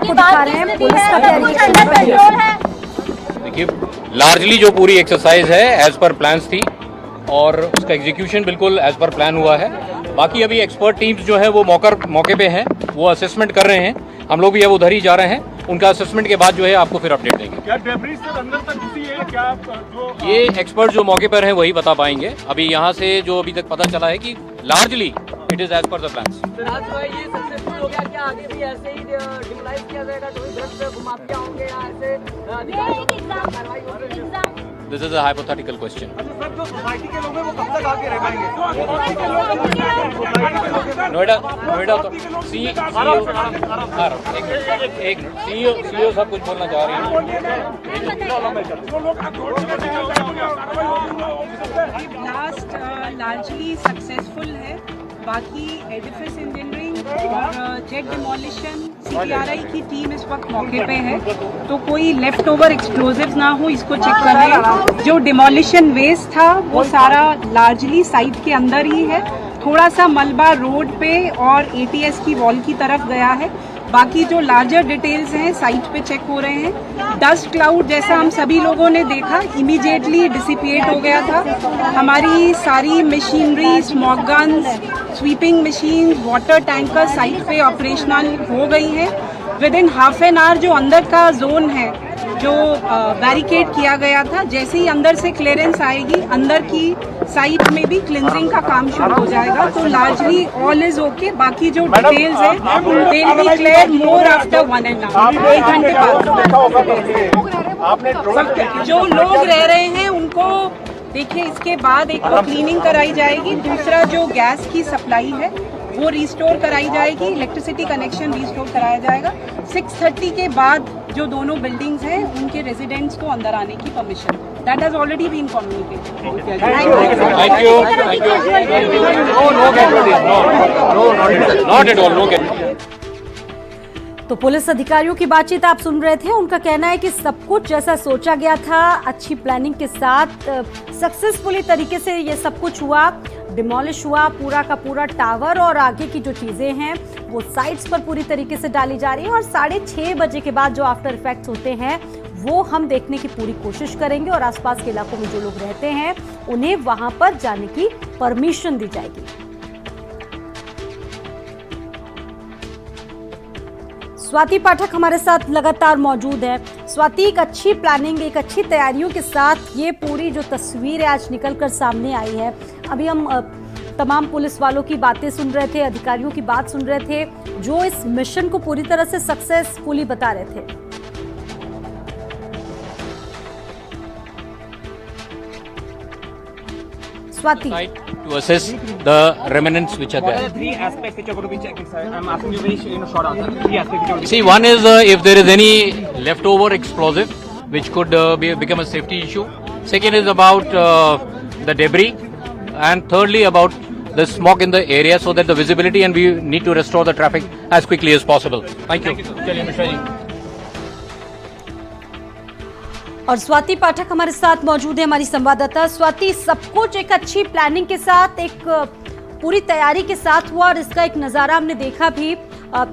आपको दिखा रहे हैं पुलिस का तैयारी। देखिए, लार्जली जो पूरी एक्सरसाइज है एज पर प्लान्स थी और उसका एग्जीक्यूशन बिल्कुल एज पर प्लान हुआ है। बाकी अभी एक्सपर्ट टीम्स जो है वो मौके पे हैं, वो असेसमेंट कर रहे हैं। हम लोग भी अब उधर ही जा रहे हैं। उनका असेसमेंट के बाद जो है आपको फिर अपडेट देंगे। क्या डेब्रिस से अंदर तक घुसी है क्या? जो ये एक्सपर्ट जो मौके पर हैं वही बता पाएंगे। अभी यहाँ से जो अभी तक पता चला है कि largely it is as per the plans. ये सक्सेसफुल हो गया, क्या आगे भी ऐसे ही डिमोलाइज किया जाएगा? जो ड्रग्स घुमाफिया होंगे या ऐसे कार्रवाई होगी? This is a hypothetical question. Sir, जो सोसाइटी के लोग हैं वो कब तक आके रह पाएंगे? नोएडा तो सीईओ सब कुछ बोलना चाह रही है। लास्ट लार्जली सक्सेसफुल है। बाकी एडिफिस इंजीनियरिंग और जेट डिमोलिशन सीटीआरआई की टीम इस वक्त मौके पे है, तो कोई लेफ्ट ओवर एक्सप्लोजिव्स ना हो इसको चेक कर रहे हैं। जो डिमोलिशन वेस्ट था वो सारा लार्जली साइट के अंदर ही है। थोड़ा सा मलबा रोड पे और एटीएस की वॉल की तरफ गया है। बाकी जो लार्जर डिटेल्स हैं साइट पे चेक हो रहे हैं। डस्ट क्लाउड जैसा हम सभी लोगों ने देखा इमीडिएटली डिसिपिएट हो गया था। हमारी सारी machinery, smog guns, sweeping machine, water tanker site पे ऑपरेशनल हो गई हैं। With in half an hour जो अंदर का जोन है जो बैरिकेड किया गया था, जैसे ही अंदर से क्लियरेंस आएगी अंदर की साइट में भी क्लिनजिंग का काम शुरू हो जाएगा। तो लार्जली ऑल इज ओके। बाकी जो डिटेल्स है they will be clear more after 1.5 घंटे बाद। जो लोग रह रहे हैं उनको देखिए, इसके बाद एक तो क्लीनिंग कराई जाएगी, दूसरा जो गैस की सप्लाई है वो रिस्टोर कराई जाएगी, इलेक्ट्रिसिटी कनेक्शन रिस्टोर कराया जाएगा। 6:30 के बाद जो दोनों बिल्डिंग्स हैं उनके रेजिडेंट्स को अंदर आने की permission that has already been communicated. Thank you. Not at all, no gate. तो पुलिस अधिकारियों की बातचीत आप सुन रहे थे। उनका कहना है कि सब कुछ जैसा सोचा गया था, अच्छी प्लानिंग के साथ सक्सेसफुली तरीके से ये सब कुछ हुआ, डिमोलिश हुआ पूरा का पूरा टावर और आगे की जो चीजें हैं वो साइट्स पर पूरी तरीके से डाली जा रही है। और 6:30 बजे के बाद जो आफ्टर इफेक्ट्स होते हैं वो हम देखने की पूरी कोशिश करेंगे और आसपास के इलाकों में जो लोग रहते हैं उन्हें वहां पर जाने की परमिशन दी जाएगी। स्वाति पाठक हमारे साथ लगातार मौजूद है। स्वाति, एक अच्छी प्लानिंग, एक अच्छी तैयारियों के साथ ये पूरी जो तस्वीर है आज निकलकर सामने आई है। अभी हम तमाम पुलिस वालों की बातें सुन रहे थे, अधिकारियों की बात सुन रहे थे जो इस मिशन को पूरी तरह से सक्सेसफुली बता रहे थे। Swati. To assess the remnants which are What are there. the three aspects which you're going to be checking, sir? I'm asking you very short answer. Three aspects which you're going to be See, one is if there is any leftover explosive which could become a safety issue. Second is about the debris, and thirdly about the smog in the area so that the visibility, and we need to restore the traffic as quickly as possible. Thank you. चलिए मिश्रा जी। और स्वाति पाठक हमारे साथ मौजूद है, हमारी संवाददाता। स्वाति, सब कुछ एक अच्छी प्लानिंग के साथ, एक पूरी तैयारी के साथ हुआ और इसका एक नज़ारा हमने देखा भी।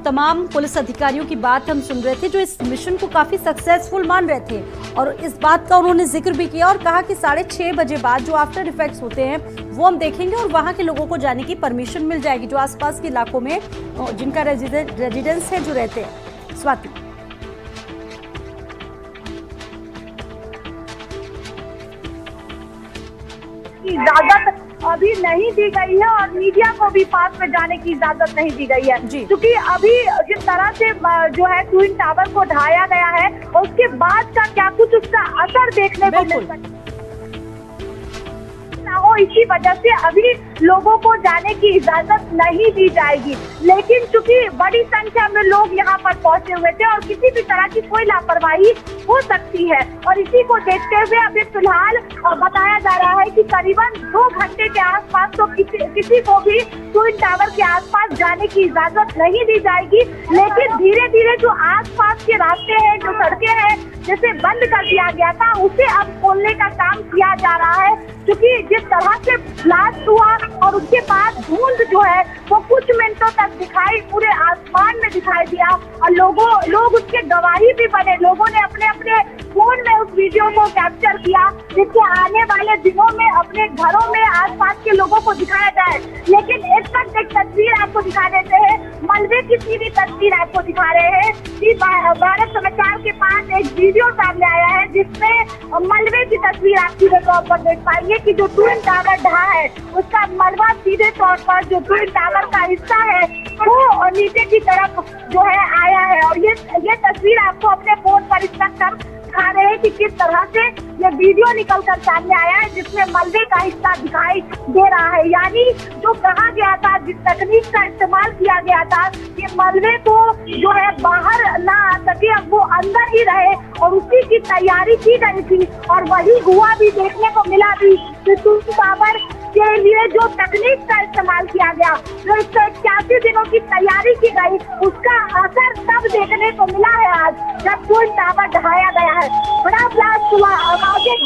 तमाम पुलिस अधिकारियों की बात हम सुन रहे थे जो इस मिशन को काफ़ी सक्सेसफुल मान रहे थे और इस बात का उन्होंने जिक्र भी किया और कहा कि 6:30 बजे बाद जो आफ्टर इफेक्ट्स होते हैं वो हम देखेंगे और वहाँ के लोगों को जाने की परमिशन मिल जाएगी जो आसपास के इलाकों में जिनका रेजिडेंस है जो रहते हैं। स्वाति, इजाजत अभी नहीं दी गई है और मीडिया को भी पास में जाने की इजाजत नहीं दी गई है, क्योंकि अभी जिस तरह से जो है ट्विन टावर को ढाया गया है और उसके बाद का क्या कुछ उसका असर देखने को मिल सकता हो, इसी वजह से अभी लोगों को जाने की इजाजत नहीं दी जाएगी। लेकिन चूंकि बड़ी संख्या में लोग यहाँ पर पहुँचे हुए थे और किसी भी तरह की कोई लापरवाही हो सकती है और इसी को देखते हुए अभी फिलहाल बताया जा रहा है कि करीबन 2 घंटे के आसपास तो किसी को भी ट्विन टावर के आसपास जाने की इजाजत नहीं दी जाएगी। लेकिन धीरे धीरे जो आसपास के रास्ते हैं, जो सड़कें हैं, जैसे बंद कर दिया गया था उसे अब खोलने का काम किया जा रहा है, क्योंकि जिस तरह से ब्लास्ट हुआ और उसके बाद धुंध जो है वो कुछ मिनटों तक पूरे आसमान में दिखाई दिया और लोग उसके गवाही भी बने। लोगों ने अपने अपने फोन में उस वीडियो को कैप्चर किया, जिससे आने वाले दिनों में अपने घरों में आसपास के लोगों को दिखाया जाए। लेकिन इस वक्त एक तस्वीर आपको दिखा देते हैं, मलबे की सीधी तस्वीर आपको दिखा रहे हैं कि भारत समाचार के पास एक वीडियो सामने आया है जिसमें मलबे की तस्वीर आप सीधे तौर पर देख पाएंगे कि जो ट्विन टावर ढहा है उसका मलबा सीधे तौर पर जो ट्विन टावर का हिस्सा है वो नीचे की तरफ जो है आया है। और ये तस्वीर आपको अपने फोन पर इस वक्त हम दिखा रहे हैं कि किस तरह से ये वीडियो निकल कर सामने आया है जिसमें मलबे का हिस्सा दिखाई दे रहा है। यानी जो कहा गया था, जिस तकनीक का इस्तेमाल किया गया था कि मलबे को जो है बाहर ना आ सके, अब वो अंदर ही रहे, और उसी की तैयारी की गई थी। और वही हुआ भी, देखने को मिला भी कि ट्विन टावर के लिए जो तकनीक का इस्तेमाल किया गया, जो 181 दिनों की तैयारी की गई, उसका असर तब देखने को मिला है आज जब ट्विन टावर ढहाया गया है। बड़ा ब्लास्ट हुआ, आवाजें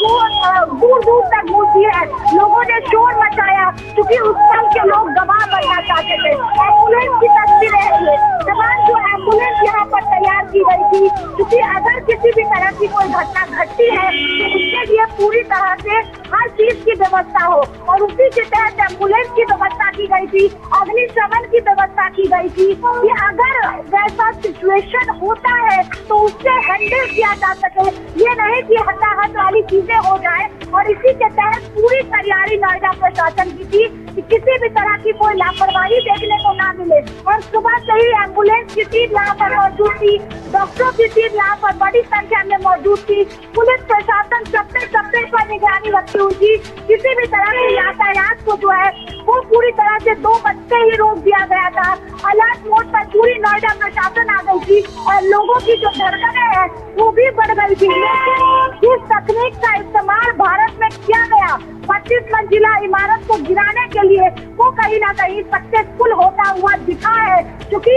दूर दूर तक गूंजी है, लोगों ने शोर मचाया क्योंकि उस पल के लोग गवाह बनना चाहते थे। एम्बुलेंस की तस्वीरें हैं ये, तमाम जो एम्बुलेंस यहाँ पर तैयार की गई थी क्योंकि अगर किसी भी तरह की कोई घटना घटती है तो उसके लिए पूरी तरह से हर चीज की व्यवस्था हो, और उसी के तहत एम्बुलेंस की व्यवस्था की गई थी, अग्निशमन की व्यवस्था की गई थी कि अगर वैसा सिचुएशन होता है तो उससे हैंडल किया जा सके, ये नहीं कि हताहत वाली चीजें हो जाए। और इसी के तहत पूरी तैयारी नोएडा प्रशासन की थी कि किसी भी तरह की कोई लापरवाही देखने को ना मिले। और सुबह से ही एम्बुलेंस की टीम यहाँ पर मौजूद थी, डॉक्टरों की टीम यहाँ पर बड़ी संख्या में मौजूद थी, पुलिस प्रशासन सबसे पर निगरानी रखी हुई थी। किसी भी तरह के यातायात को जो है वो पूरी तरह से 2 बजे ही रोक दिया गया था। अलर्ट मोड पर पूरी नोएडा प्रशासन आ गई थी और लोगों की जो धड़कनें हैं वो भी बढ़ गई थी। लेकिन जिस तकनीक का इस्तेमाल भारत में किया गया 25 मंजिला इमारत को गिराने के लिए, वो कहीं ना कहीं सक्सेसफुल होता हुआ दिखा है। क्योंकि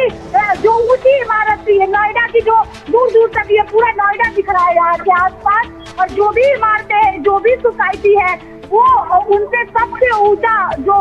जो ऊंची इमारत थी, नोएडा की जो दूर दूर तक ये पूरा नोएडा दिख रहा है यहाँ के आसपास, और जो भी इमारतें हैं, जो भी सोसाइटी है, वो उनसे सबसे ऊंचा जो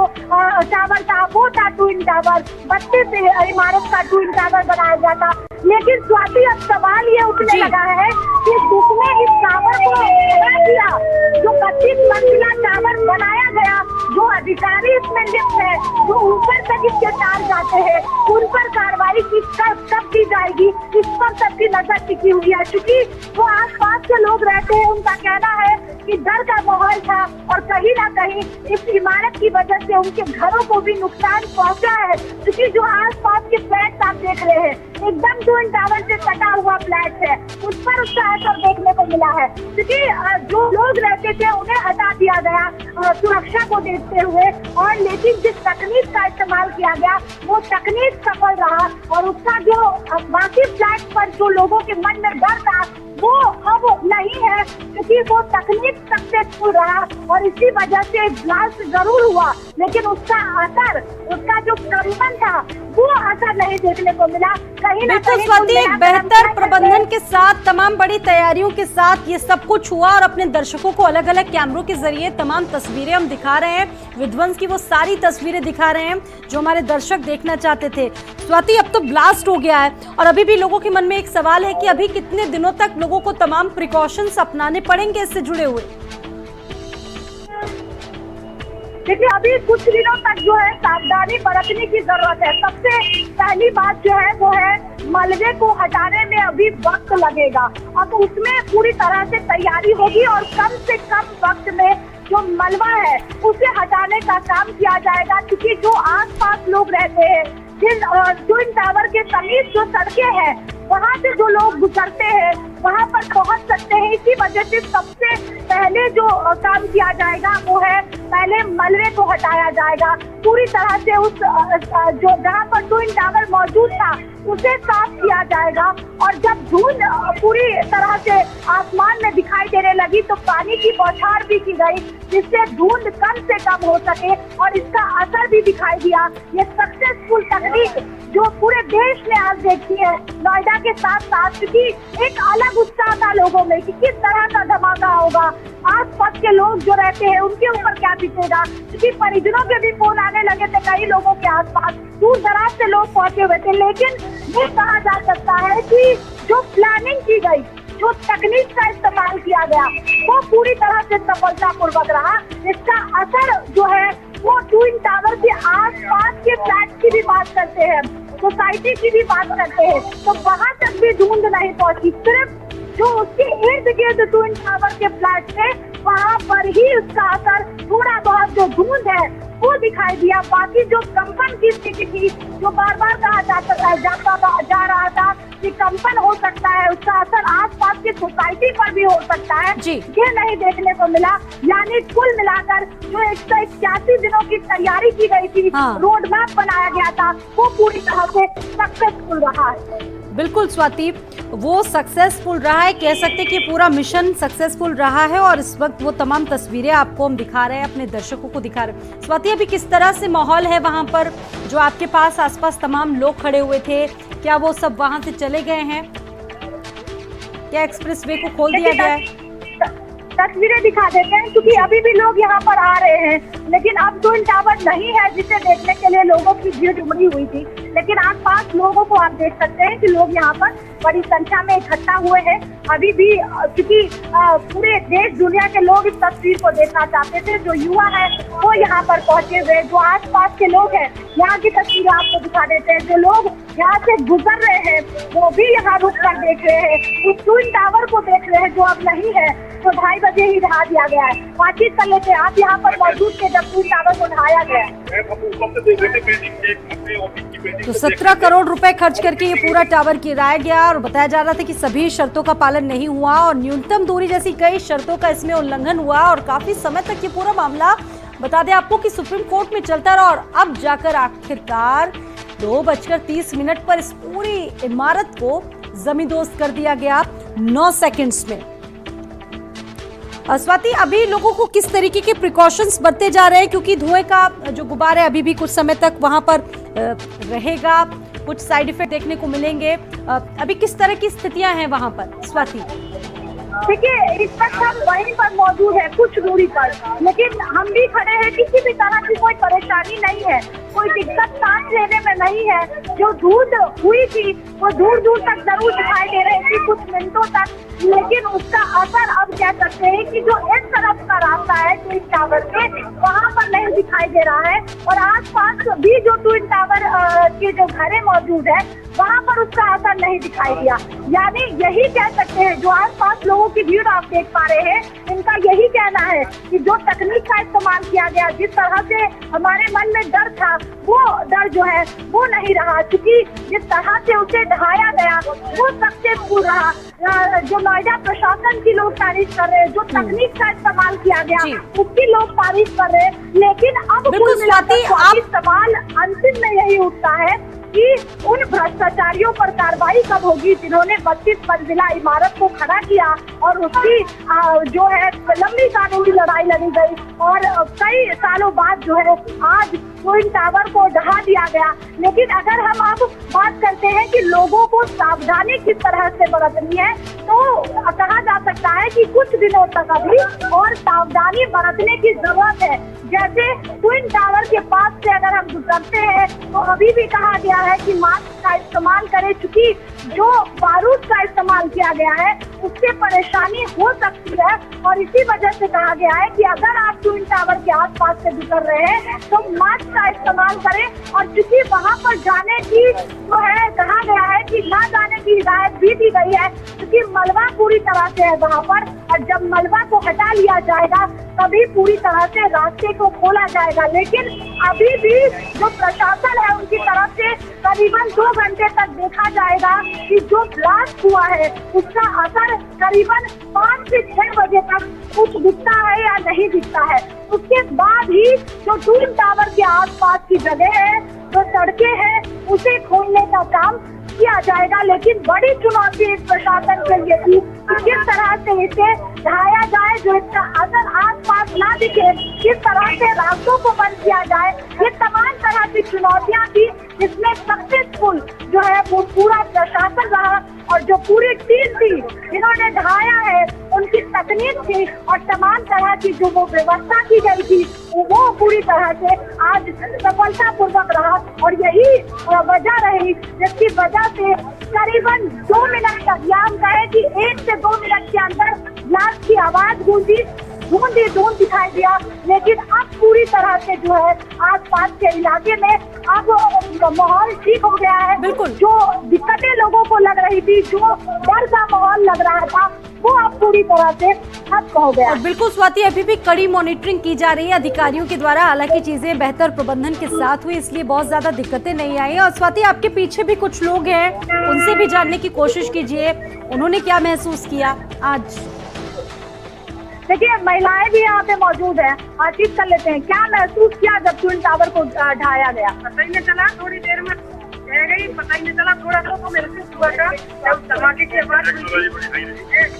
टावर था वो था ट्विन टावर। 32 इमारत का ट्विन टावर बनाया गया था। लेकिन स्वाति, अब सवाल ये उठने लगा है कि जिसने इस टावर को बना दिया, जो 25 मंजिला टावर बनाया गया, जो अधिकारी इसमें लिप्त है, जो ऊपर तक इसके तार जाते हैं, उन पर कार्रवाई कब की जाएगी, इस पर सबकी नजर टिकी हुई है। क्योंकि वो आसपास के लोग रहते हैं, उनका कहना है कि डर का माहौल था और कहीं ना कहीं इस इमारत की वजह से उनके घरों को भी नुकसान पहुंचा है। क्योंकि जो आसपास के फ्लैट आप देख रहे हैं, एकदम ट्विन टावर से कटा हुआ फ्लैट है, उस पर उसका असर देखने को मिला है। क्योंकि जो लोग रहते थे उन्हें हटा दिया गया सुरक्षा को देखते हुए, और लेकिन जिस तकनीक का इस्तेमाल किया गया वो तकनीक सफल रहा, और उसका जो बाकी फ्लैट पर जो लोगों के मन में डर था वो अब नहीं है, क्योंकि वो तकनीक सक्सेसफुल रहा। और इसी वजह से ब्लास्ट जरूर हुआ, लेकिन उसका असर, उसका जो कंपन था वो असर नहीं देखने को मिला। कहीं ना कहीं स्वाति, एक बेहतर प्रबंधन के साथ, तमाम बड़ी तैयारियों के साथ ये सब कुछ हुआ, और अपने दर्शकों को अलग अलग कैमरों के जरिए तमाम तस्वीरें हम दिखा रहे हैं, विध्वंस की वो सारी तस्वीरें दिखा रहे हैं जो हमारे दर्शक देखना चाहते थे। स्वाति, अब तो ब्लास्ट हो गया है और अभी भी लोगों के मन में एक सवाल है कि अभी कितने दिनों तक लोगों को तमाम प्रिकॉशंस अपनाने पड़ेंगे इससे जुड़े हुए? देखिए, अभी कुछ दिनों तक जो है सावधानी बरतने की जरूरत है। सबसे पहली बात जो है वो है मलबे को हटाने में अभी वक्त लगेगा। अब उसमें पूरी तरह से तैयारी होगी और कम से कम वक्त में जो मलबा है उसे हटाने का काम किया जाएगा। क्योंकि जो आसपास लोग रहते हैं, जिन ट्विन टावर के समीप जो सड़कें हैं, वहाँ से जो लोग गुजरते हैं वहाँ पर पहुँच सकते हैं। इसी वजह से सबसे पहले जो काम किया जाएगा वो है पहले मलबे को हटाया जाएगा पूरी तरह से। उस जो जहाँ पर ट्विन टावर मौजूद था उसे साफ किया जाएगा, और जब धुंध पूरी तरह से आसमान में दिखाई देने लगी तो पानी की बौछार भी की गई जिससे धुंध कम से कम हो सके और इसका असर भी दिखाई दिया। ये सक्सेसफुल तकनीक जो पूरे देश में आज देखती है नोएडा के साथ साथ, क्योंकि एक अलग उत्साह था लोगों में कि किस तरह का धमाका होगा, आस पास के लोग जो रहते हैं उनके ऊपर क्या बीतेगा, क्योंकि परिजनों के भी फोन आने लगे थे कई लोगों के आसपास, दूर दराज से लोग पहुंचे हुए थे। लेकिन ये कहा जा सकता है कि जो प्लानिंग की गई, जो तकनीक का इस्तेमाल किया गया वो पूरी तरह से सफलतापूर्वक रहा। इसका असर जो है वो ट्विन टावर के आसपास के फ्लैट की भी बात करते हैं, सोसाइटी की भी बात करते हैं, तो वहां तक भी धुंध नहीं पहुंची। सिर्फ जो उसके इर्द गिर्द ट्विन टावर के फ्लैट थे वहां पर ही उसका असर, थोड़ा बहुत जो धुंध है वो दिखाई दिया। बाकी जो कंपन की स्थिति थी, जो बार बार कहा जा रहा था कि कंपन हो सकता है, उसका असर आसपास की सोसाइटी पर भी हो सकता है, ये नहीं देखने को मिला। यानी कुल मिलाकर जो 181 दिनों की तैयारी की गई थी, रोड मैप बनाया गया था, वो पूरी तरह से सक्सेसफुल रहा है। बिल्कुल स्वाति, वो सक्सेसफुल रहा है, कह सकते कि पूरा मिशन सक्सेसफुल रहा है और इस वक्त वो तमाम तस्वीरें आपको हम दिखा रहे हैं, अपने दर्शकों को दिखा रहे हैं। स्वाति, अभी किस तरह से माहौल है वहां पर? जो आपके पास आसपास तमाम लोग खड़े हुए थे, क्या वो सब वहां से चले गए हैं? क्या एक्सप्रेसवे को खोल दिया गया है? तस्वीरें दिखा देते हैं क्योंकि अभी भी लोग यहाँ पर आ रहे हैं, लेकिन अब ट्विन टावर नहीं है जिसे देखने के लिए लोगों की भीड़ उमड़ी हुई थी। लेकिन आसपास लोगों को आप देख सकते हैं कि लोग यहाँ पर बड़ी संख्या में इकट्ठा हुए हैं। अभी भी क्योंकि पूरे देश दुनिया के लोग इस तस्वीर को देखना चाहते थे, जो युवा है वो यहाँ पर पहुंचे हुए, जो आसपास के लोग हैं यहाँ की तस्वीर आपको दिखा देते हैं। जो लोग यहाँ से गुजर रहे हैं वो भी यहाँ रुक कर देख रहे हैं, उस ट्विन टावर को देख रहे हैं जो अब नहीं है, तो 2:30 बजे ही ढहा दिया गया है। बातचीत कर लेते हैं, आप यहाँ पर मौजूद थे जब ट्विन टावर को ढहाया गया। तो 17 करोड़ रुपए खर्च करके ये पूरा टावर गिराया गया और बताया जा रहा था कि सभी शर्तों का पालन नहीं हुआ और न्यूनतम दूरी जैसी कई शर्तों का इसमें उल्लंघन हुआ और काफी समय तक ये पूरा मामला, बता दें आपको, कि सुप्रीम कोर्ट में चलता रहा और अब जाकर आखिरकार 2:30 पर इस पूरी इमारत को जमींदोज कर दिया गया 9 सेकंड्स में। स्वाति, अभी लोगों को किस तरीके के प्रिकॉशंस बरते जा रहे हैं, क्योंकि धुएं का जो गुब्बार है अभी भी कुछ समय तक वहां पर रहेगा, कुछ साइड इफेक्ट देखने को मिलेंगे। अभी किस तरह की स्थितियां हैं वहां पर स्वाति? देखिए, इस वक्त हम वहीं पर मौजूद है कुछ दूरी पर, लेकिन हम भी खड़े हैं, किसी भी तरह की कोई परेशानी नहीं है, कोई दिक्कत सांस लेने में नहीं है। जो धुंध हुई थी वो दूर दूर तक जरूर दिखाई दे रही थी कुछ मिनटों तक, लेकिन उसका असर अब कह सकते हैं कि जो एक तरफ का रास्ता है ट्विन टावर के, वहाँ पर नहीं दिखाई दे रहा है और आसपास भी जो ट्विन टावर के जो घरें मौजूद है वहाँ पर उसका असर नहीं दिखाई दिया। यानी यही कह सकते हैं, जो आसपास लोगों की भीड़ आप देख पा रहे हैं, इनका यही कहना है कि जो तकनीक का इस्तेमाल किया गया, जिस तरह से हमारे मन में डर था, वो डर जो है वो नहीं रहा, क्योंकि जिस तरह से उसे ढहाया गया वो सक्सेसफुल रहा। जो नोएडा प्रशासन की लोग तारीफ कर रहे हैं, जो तकनीक का इस्तेमाल किया गया उसकी लोग तारीफ कर रहे हैं, लेकिन अब सवाल अंतिम में यही उठता है कि उन भ्रष्टाचारियों पर कार्रवाई कब होगी जिन्होंने 32 मंजिला इमारत को खड़ा किया और उसकी जो है लंबी कानूनी लड़ाई लड़ी गई और कई सालों बाद जो है आज ट्विन टावर को ढहा दिया गया। लेकिन अगर हम अब बात करते हैं कि लोगों को सावधानी किस तरह से बरतनी है, तो कहा जा सकता है कि कुछ दिनों तक अभी और सावधानी बरतने की जरूरत है। जैसे ट्विन टावर के पास से अगर हम गुजरते हैं तो अभी भी कहा गया है कि मास्क का इस्तेमाल करें, चूंकि जो बारूद का इस्तेमाल किया गया है उससे परेशानी हो सकती है और इसी वजह से कहा गया है कि अगर आप ट्विन टावर के आसपास से गुजर रहे हैं तो मास्क का इस्तेमाल करें। और चूंकि वहां पर जाने की जो है कहा गया है कि ना जाने की हिदायत भी दी गई है, क्योंकि मलबा पूरी तरह से है वहाँ पर और जब मलबा को हटा लिया जाएगा तभी पूरी तरह से रास्ते को खोला जाएगा। लेकिन अभी भी जो प्रशासन है उनकी तरफ से करीबन 2 घंटे तक देखा जाएगा कि जो ब्लास्ट हुआ है उसका असर करीबन 5 से 6 बजे तक कुछ दिखता है या नहीं दिखता है। उसके बाद ही जो ट्विन टावर के आसपास की जगह है, जो सड़कें हैं, उसे खोलने का काम किया जाएगा, लेकिन बड़ी चुनौती इस प्रशासन के लिए थी कि किस तरह से इसे ढाया जाए, जो इसका असर आस-पास ना दिखे, किस तरह से रास्तों को बंद किया जाए। ये तमाम तरह की चुनौतियां थी, जिसमें सक्सेसफुल जो है वो पूरा प्रशासन रहा, और जो पूरी टीम थी जिन्होंने ढाया है, उनकी तकनीक थी और तमाम तरह की जो वो व्यवस्था की गई थी वो पूरी तरह से आज सफलतापूर्वक रहा। और यही वजह रही जिसकी वजह से करीबन 2 मिनट तक, या हम कहें कि 1 से 2 मिनट के अंदर ब्लास्ट की आवाज गूंजी, धुंध ही धुंध दिखाई दिया। लेकिन अब पूरी तरह से जो है आसपास के इलाके में अब माहौल ठीक हो गया है। बिल्कुल। जो दिक्कतें लोगों को लग रही थी, जो डर का माहौल लग रहा था, वो अब पूरी तरह से खत्म हो गया। और बिल्कुल स्वाति, अभी भी कड़ी मॉनिटरिंग की जा रही है अधिकारियों के द्वारा। हालांकि चीजें बेहतर प्रबंधन के साथ हुई, इसलिए बहुत ज्यादा दिक्कतें नहीं आई। और स्वाति, आपके पीछे भी कुछ लोग हैं, उनसे भी जानने की कोशिश कीजिए, उन्होंने क्या महसूस किया आज। देखिए, महिलाएं भी यहाँ पे मौजूद हैं, बातचीत कर लेते हैं। क्या महसूस किया जब ट्विन टावर को ढाया गया? पता ही नहीं चला, थोड़ी देर में रह गई, पता ही नहीं चला। थोड़ा सा तो महसूस हुआ था जब धमाके की आवाज हुई।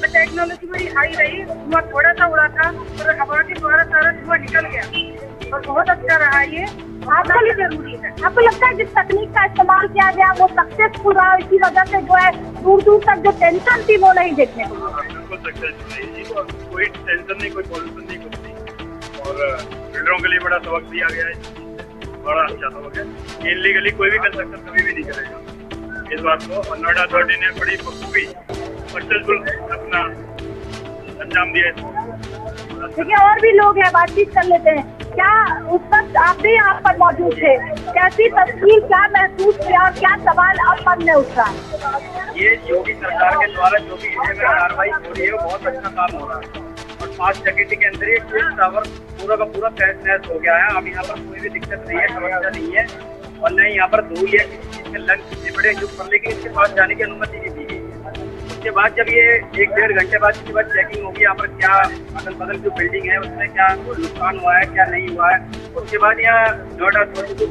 टेक्नोलॉजी बड़ी हाई रही, धुआं थोड़ा सा उड़ा था और हवा के द्वारा सारा धुआं निकल गया और बहुत अच्छा रहा। ये आपके लिए जरूरी है। आपको लगता है जिस तकनीक का इस्तेमाल किया गया वो सक्सेसफुल रहा, इसी वजह से जो है दूर दूर तक जो टेंशन थी वो नहीं देखने को मिली? बिल्कुल सक्सेसफुल है जी, और कोई टेंशन नहीं, कोई पॉल्यूशन नहीं, कुछ नहीं। और बिल्डरों के लिए बड़ा सबक दिया गया है, बड़ा अच्छा सबक है। इनलीगली कोई भी कंस्ट्रक्शन कभी भी नहीं करेगा। इस बात को नोएडा अथॉरिटी ने बड़ी बखूबी सक्सेसफुल अपना अंजाम दिया है। देखिए, और भी लोग हैं, बातचीत कर लेते हैं। क्या उस वक्त आप भी यहाँ पर मौजूद थे? कैसी तस्वीर, क्या महसूस किया और क्या सवाल अब मन में उठ रहा है? ये योगी सरकार के द्वारा जो भी इन्हें कार्रवाई हो रही है वो बहुत अच्छा काम हो रहा है। और 5 सेकंड के अंदर ये ट्विन टावर पूरा का पूरा तहस नहस हो गया है। अब यहाँ पर कोई भी दिक्कत नहीं है, समस्या नहीं है, और न ही यहाँ पर धूल या किसी चीज के लंग बड़े युग पर, लेकिन इसके पास जाने की अनुमति नहीं दी गई है। उसके बाद जब ये 1-1.5 घंटे बाद इसके बाद चेकिंग होगी यहाँ पर क्या अदल बदल जो बिल्डिंग है उसमें क्या नुकसान हुआ है, क्या नहीं हुआ है। उसके बाद यहाँ नोएडा अथॉरिटी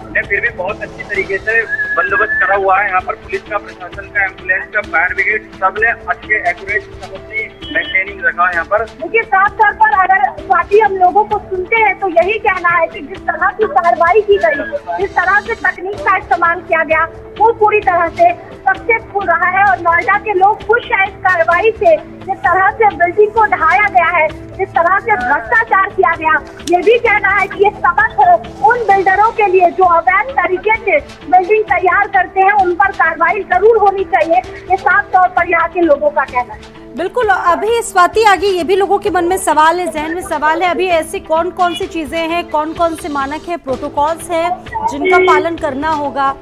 ने फिर भी बहुत अच्छी तरीके से बंदोबस्त करा हुआ है। यहाँ पर पुलिस का, प्रशासन का, एम्बुलेंस का, फायर ब्रिगेड, सब ने अच्छे एक्यूरेट सब अपनी मेंटेनिंग रखा है यहाँ पर। देखिए, साफ तौर पर अगर स्वाति हम लोगों को सुनते हैं तो यही कहना है कि जिस तरह की कार्रवाई की गई, जिस तरह से तकनीक का इस्तेमाल किया गया, वो पूरी तरह से सक्सेसफुल रहा है। और नोएडा के लोग खुश हैं इस कार्रवाई से, जिस तरह से बिल्डिंग को ढाया गया है, जिस तरह से भ्रष्टाचार किया गया। ये भी कहना है कि ये सबक उन बिल्डरों के लिए जो अवैध तरीके से बिल्डिंग तैयार करते हैं, उन पर कार्रवाई जरूर होनी चाहिए। ये साफ तौर पर यहाँ के लोगों का कहना है। बिल्कुल। अभी स्वाति, आगे ये भी लोगों के मन में सवाल है, जहन में सवाल है, अभी ऐसी कौन कौन सी चीजें हैं, कौन कौन से मानक हैं, प्रोटोकॉल्स हैं जिनका पालन करना होगा?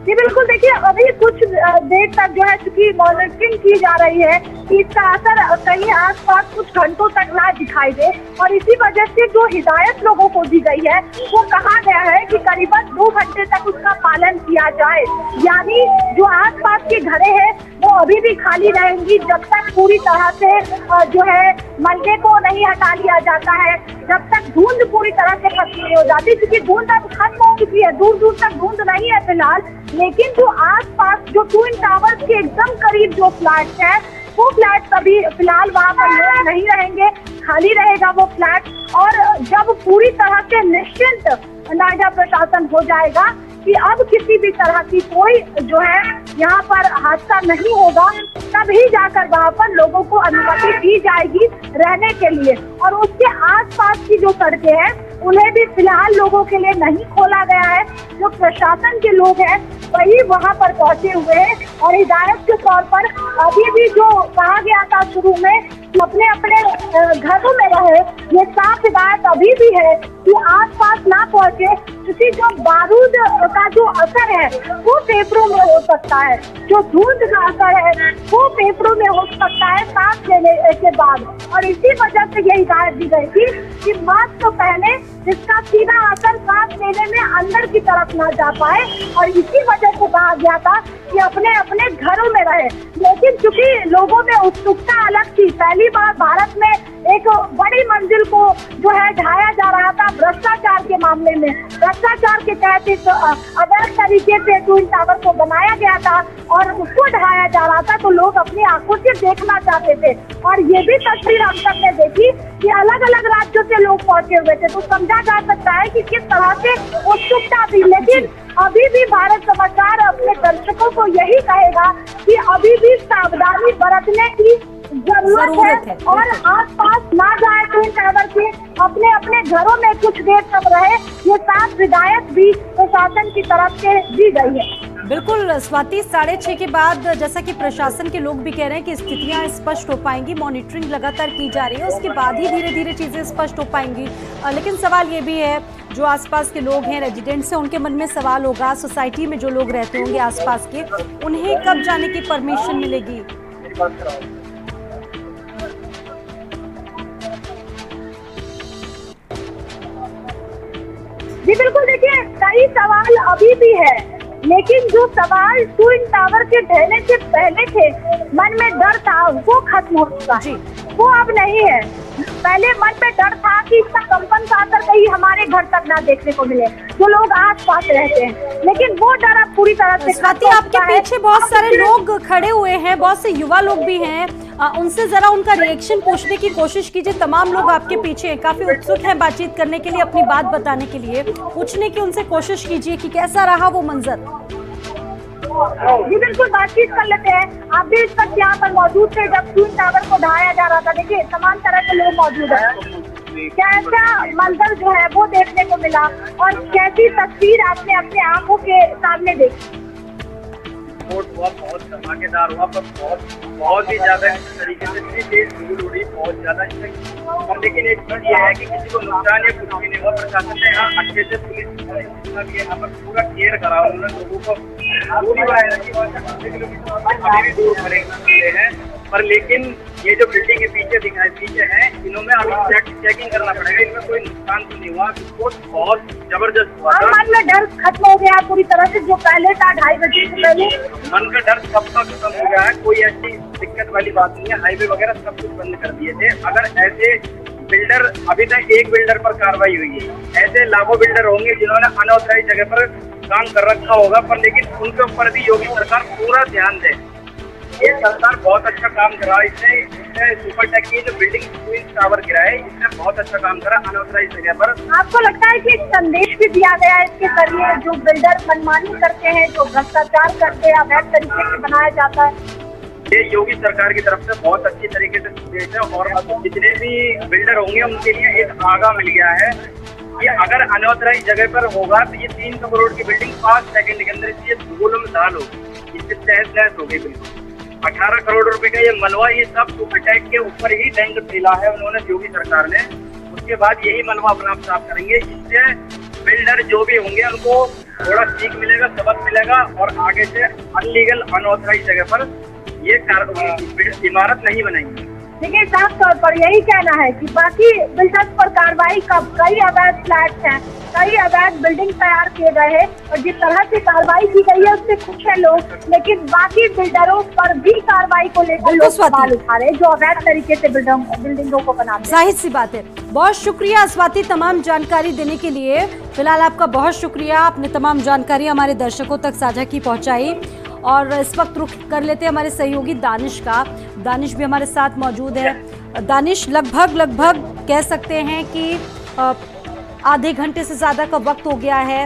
जी बिल्कुल। देखिए, अभी कुछ देर तक जो है चूंकि मॉनिटरिंग की जा रही है कि इसका असर कहीं आसपास कुछ घंटों तक ना दिखाई दे, और इसी वजह से जो हिदायत लोगों को दी गई है वो कहा गया है कि करीबन 2 घंटे तक उसका पालन किया जाए। यानी जो आसपास के घरें हैं वो अभी भी खाली रहेंगी जब तक पूरी तरह से जो है मलबे को नहीं हटा लिया जाता है, जब तक धुंध पूरी तरह से खत्म नहीं हो जाती। क्योंकि धुंध अब खत्म हो चुकी है, दूर दूर तक धुंध नहीं है फिलहाल, लेकिन जो आसपास जो ट्विन टावर्स के एकदम करीब जो फ्लैट्स हैं, वो फ्लैट अभी फिलहाल वहाँ पर लोग नहीं रहेंगे, खाली रहेगा वो फ्लैट। और जब पूरी तरह से निश्चिंत नोएडा प्रशासन हो जाएगा कि अब किसी भी तरह की कोई जो है यहाँ पर हादसा नहीं होगा, तभी जाकर वहाँ पर लोगों को अनुमति दी जाएगी रहने के लिए। और उसके आसपास की जो सड़कें हैं उन्हें भी फिलहाल लोगों के लिए नहीं खोला गया है। जो प्रशासन के लोग हैं वही वहाँ पर पहुंचे हुए हैं, और हिदायत के तौर पर अभी भी जो कहा गया था शुरू में अपने अपने घरों में रहे, ये साफ हिदायत अभी भी है कि आसपास ना पहुंचे, क्योंकि जो बारूद का जो असर है वो फेफड़ों में हो सकता है, जो धुंध का असर है वो फेफड़ों में हो सकता है सांस लेने के बाद। और इसी वजह से ये हिदायत दी गई थी कि मास्क तो पहने जिसका सीधा असर सांस लेने में अंदर की तरफ ना जा पाए, और इसी वजह से कहा गया था कि अपने अपने घरों में रहे। लेकिन चूंकि लोगों में उत्सुकता अलग थी, पहली बार भारत में एक बड़ी मंजिल को जो है ढाया जा रहा था भ्रष्टाचार के मामले में। भ्रष्टाचार के तहत इस अवैध तरीके से ट्विन टावर को बनाया गया था और उसको ढाया जा रहा था, तो लोग अपनी आंखों से देखना चाहते थे। और ये भी तस्वीर हम सब ने देखी कि अलग अलग राज्यों से लोग पहुंचे हुए थे, तो समझा जा सकता है कि किस तरह से उत्सुकता थी। लेकिन अभी भी भारत समाचार अपने दर्शकों को यही कहेगा कि अभी भी सावधानी बरतने की जरूरत है और आसपास ना जाए ट्विन टावर के, अपने अपने घरों में कुछ देर तक रहे, ये साफ हिदायत भी प्रशासन की तरफ से दी गई है। बिल्कुल स्वाति, 6:30 के बाद जैसा कि प्रशासन के लोग भी कह रहे हैं कि स्थितियां स्पष्ट हो पाएंगी, मॉनिटरिंग लगातार की जा रही है, उसके बाद ही धीरे धीरे चीजें स्पष्ट हो पाएंगी। लेकिन सवाल ये भी है, जो आसपास के लोग हैं, रेजिडेंट्स हैं, उनके मन में सवाल होगा, सोसाइटी में जो लोग रहते होंगे आसपास के, उन्हें कब जाने की परमिशन मिलेगी? जी बिल्कुल, देखिए कई सवाल अभी भी है, लेकिन जो सवाल ट्विन टावर के ढहने से पहले थे, मन में डर था, वो खत्म हो चुका है, वो अब नहीं है। पहले मन में डर था कि इसका कंपन आकर कहीं हमारे घर तक ना देखने को मिले, जो लोग आस पास रहते हैं, लेकिन वो डर अब पूरी तरह से स्वाति, आपके पीछे बहुत सारे लोग खड़े हुए हैं, बहुत से युवा लोग भी हैं, उनसे जरा उनका रिएक्शन पूछने की कोशिश कीजिए। तमाम लोग आपके पीछे हैं, काफी उत्सुक हैं बातचीत करने के लिए, अपनी बात बताने के लिए, पूछने की उनसे कोशिश कीजिए कि कैसा रहा वो मंजर। जी बिल्कुल, बातचीत कर लेते हैं। आप भी इस वक्त यहाँ पर मौजूद थे जब ट्विन टावर को ढाया जा रहा था। देखिए तमाम तरह के लोग मौजूद हैं, कैसा मंजर जो है वो देखने को मिला और कैसी तस्वीर आपने अपने आंखों के सामने देखी? हुआ बहुत धमाकेदार हुआ, पर बहुत ही ज्यादा तरीके से इतनी तेज धूल उड़ी, बहुत ज्यादा। और लेकिन एक चीज ये है कि किसी को नुकसान या कुछ भी नहीं हुआ। प्रशासन ने यहाँ अच्छे से पुलिस यहाँ पर पूरा केयर करा, उन्होंने लोगों को अभी भी दूर करेंगे हैं। पर लेकिन ये जो बिल्डिंग के पीछे है, इन्होंने अभी चेकिंग करना पड़ेगा, इनमें कोई नुकसान तो नहीं हुआ। बहुत जबरदस्त हुआ था। मन में डर खत्म हो गया पूरी तरह से, जो पहले था 2:30 बजे से पहले। मन का डर सबका खत्म हो गया है, कोई ऐसी दिक्कत वाली बात नहीं है। हाईवे वगैरह सब कुछ बंद कर दिए थे। अगर ऐसे बिल्डर, अभी तक एक बिल्डर पर कार्रवाई हुई है, ऐसे लाखों बिल्डर होंगे जिन्होंने अनऑथराइज्ड जगह पर काम कर रखा होगा, पर लेकिन उनके ऊपर भी योगी सरकार पूरा ध्यान दे। ये सरकार बहुत अच्छा काम करा, इसने सुपरटेक की जो बिल्डिंग ट्विन टावर गिराया है, इसने बहुत अच्छा काम करा अनऑथराइज्ड जगह पर। आपको लगता है कि एक संदेश भी दिया गया है इसके जरिए, जो बिल्डर मनमानी करते हैं, जो भ्रष्टाचार करते हैं, अवैध तरीके से बनाया जाता है? ये योगी सरकार की तरफ से बहुत अच्छी तरीके से संदेश है और जितने भी बिल्डर होंगे उनके लिए एक आगाह मिल गया है कि अगर अनऑथराइज्ड जगह पर होगा तो ये 300 करोड़ की बिल्डिंग 5 सेकंड के अंदर ये धूल में दाल होगी, इससे तहस नहस होगी। बिल्कुल 18 करोड़ रुपए का ये मलबा, ये सब सुपरटेक के ऊपर ही टैंक फैला है उन्होंने योगी सरकार ने। उसके बाद यही मलबा अपना आप साफ करेंगे, इससे बिल्डर जो भी होंगे उनको थोड़ा सीख मिलेगा, सबक मिलेगा और आगे से अनलीगल अनऑथराइज्ड जगह पर ये इमारत नहीं बनाएंगे। देखिए साफ तौर पर यही कहना है कि बाकी बिल्डर्स पर कार्रवाई कब, कई अवैध फ्लैट्स हैं, कई अवैध बिल्डिंग तैयार किए गए हैं और जिस तरह से कार्रवाई की गई है उससे खुश है लोग, लेकिन बाकी बिल्डरों पर भी कार्रवाई को लेकर लोग सवाल उठा रहे हैं जो अवैध तरीके से बिल्डिंगों को बनाते हैं। जाहिर सी बात है। बहुत शुक्रिया स्वाति तमाम जानकारी देने के लिए। फिलहाल आपका बहुत शुक्रिया, आपने तमाम जानकारी हमारे दर्शकों तक साझा की, पहुंचाई। और इस वक्त रुख कर लेते हैं हमारे सहयोगी दानिश का। दानिश भी हमारे साथ मौजूद है। दानिश, लगभग कह सकते हैं कि आधे घंटे से ज़्यादा का वक्त हो गया है,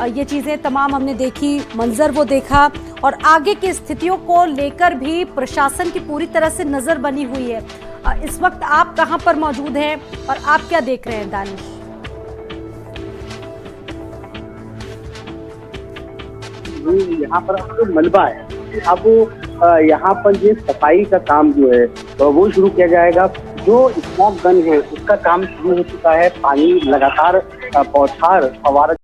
ये चीज़ें तमाम हमने देखी, मंजर वो देखा और आगे की स्थितियों को लेकर भी प्रशासन की पूरी तरह से नज़र बनी हुई है। इस वक्त आप कहां पर मौजूद हैं और आप क्या देख रहे हैं दानिश? यहाँ पर आपको मलबा है, अब यहाँ पर ये सफाई का काम जो है तो वो शुरू किया जाएगा। जो स्मॉग गन है उसका काम शुरू हो चुका है, पानी लगातार बौछार फवारा